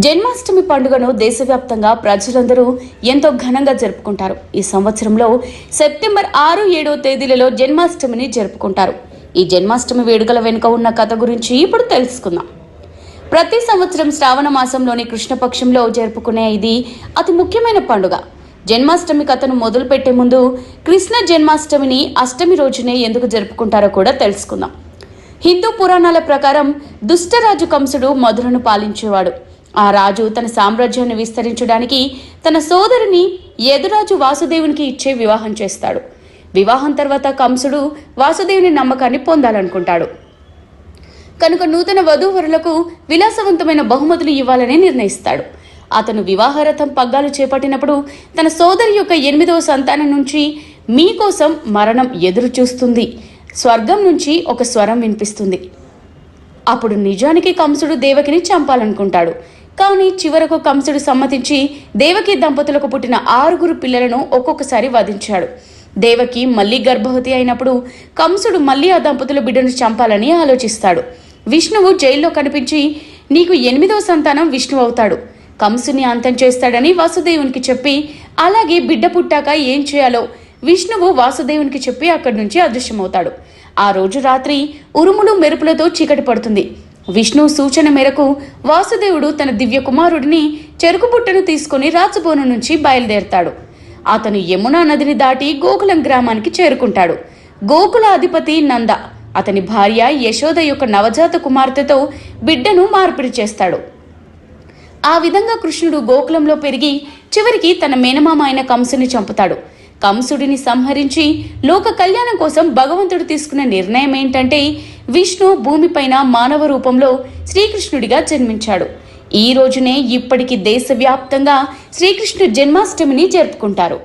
జన్మాష్టమి పండుగను దేశవ్యాప్తంగా ప్రజలందరూ ఎంతో ఘనంగా జరుపుకుంటారు. ఈ సంవత్సరంలో సెప్టెంబర్ 6, 7 తేదీలలో జన్మాష్టమిని జరుపుకుంటారు. ఈ జన్మాష్టమి వేడుకల వెనుక ఉన్న కథ గురించి ఇప్పుడు తెలుసుకుందాం. ప్రతి సంవత్సరం శ్రావణ మాసంలోని కృష్ణపక్షంలో జరుపుకునే ఇది అతి ముఖ్యమైన పండుగ. జన్మాష్టమి కథను మొదలుపెట్టే ముందు కృష్ణ జన్మాష్టమిని అష్టమి రోజునే ఎందుకు జరుపుకుంటారో కూడా తెలుసుకుందాం. హిందూ పురాణాల ప్రకారం దుష్టరాజు కంసుడు మధురను పాలించేవాడు. ఆ రాజు తన సామ్రాజ్యాన్ని విస్తరించడానికి తన సోదరుని యదురాజు వాసుదేవునికి ఇచ్చే వివాహం చేస్తాడు. వివాహం తర్వాత కంసుడు వాసుదేవుని నమ్మకాన్ని పొందాలనుకుంటాడు. కనుక నూతన వధూవరులకు విలాసవంతమైన బహుమతులు ఇవ్వాలని నిర్ణయిస్తాడు. అతను వివాహరథం పగ్గాలు చేపట్టినప్పుడు తన సోదరి యొక్క 8వ సంతానం నుంచి మీకోసం మరణం ఎదురు చూస్తుంది, స్వర్గం నుంచి ఒక స్వరం వినిపిస్తుంది. అప్పుడు నిజానికి కంసుడు దేవకిని చంపాలనుకుంటాడు. కానీ చివరకు కంసుడు సమ్మతించి దేవకి దంపతులకు పుట్టిన 6 పిల్లలను ఒక్కొక్కసారి వధించాడు. దేవకి మళ్లీ గర్భవతి అయినప్పుడు కంసుడు మళ్లీ ఆ దంపతుల బిడ్డను చంపాలని ఆలోచిస్తాడు. విష్ణువు జైల్లో కనిపించి నీకు 8వ సంతానం విష్ణువు అవుతాడు, కంసుని అంతం చేస్తాడని వాసుదేవునికి చెప్పి, అలాగే బిడ్డ పుట్టాక ఏం చేయాలో విష్ణువు వాసుదేవునికి చెప్పి అక్కడి నుంచి అదృశ్యమవుతాడు. ఆ రోజు రాత్రి ఉరుములు మెరుపులతో చీకటి పడుతుంది. విష్ణువు సూచన మేరకు వాసుదేవుడు తన దివ్య కుమారుడిని చెరుకు పుట్టను తీసుకుని రాజభవనం నుంచి బయలుదేరతాడు. అతను యమునా నదిని దాటి గోకులం గ్రామానికి చేరుకుంటాడు. గోకుల అధిపతి నంద అతని భార్య యశోద యొక్క నవజాత కుమార్తెతో బిడ్డను మార్పిడి చేస్తాడు. ఆ విధంగా కృష్ణుడు గోకులంలో పెరిగి చివరికి తన మేనమామ అయిన కంసుని చంపుతాడు. కంసుడిని సంహరించి లోక కళ్యాణం కోసం భగవంతుడు తీసుకున్న నిర్ణయం ఏంటంటే విష్ణు భూమిపైన మానవ రూపంలో శ్రీకృష్ణుడిగా జన్మించాడు. ఈ రోజునే ఇప్పటికీ దేశవ్యాప్తంగా శ్రీకృష్ణ జన్మాష్టమిని జరుపుకుంటారు.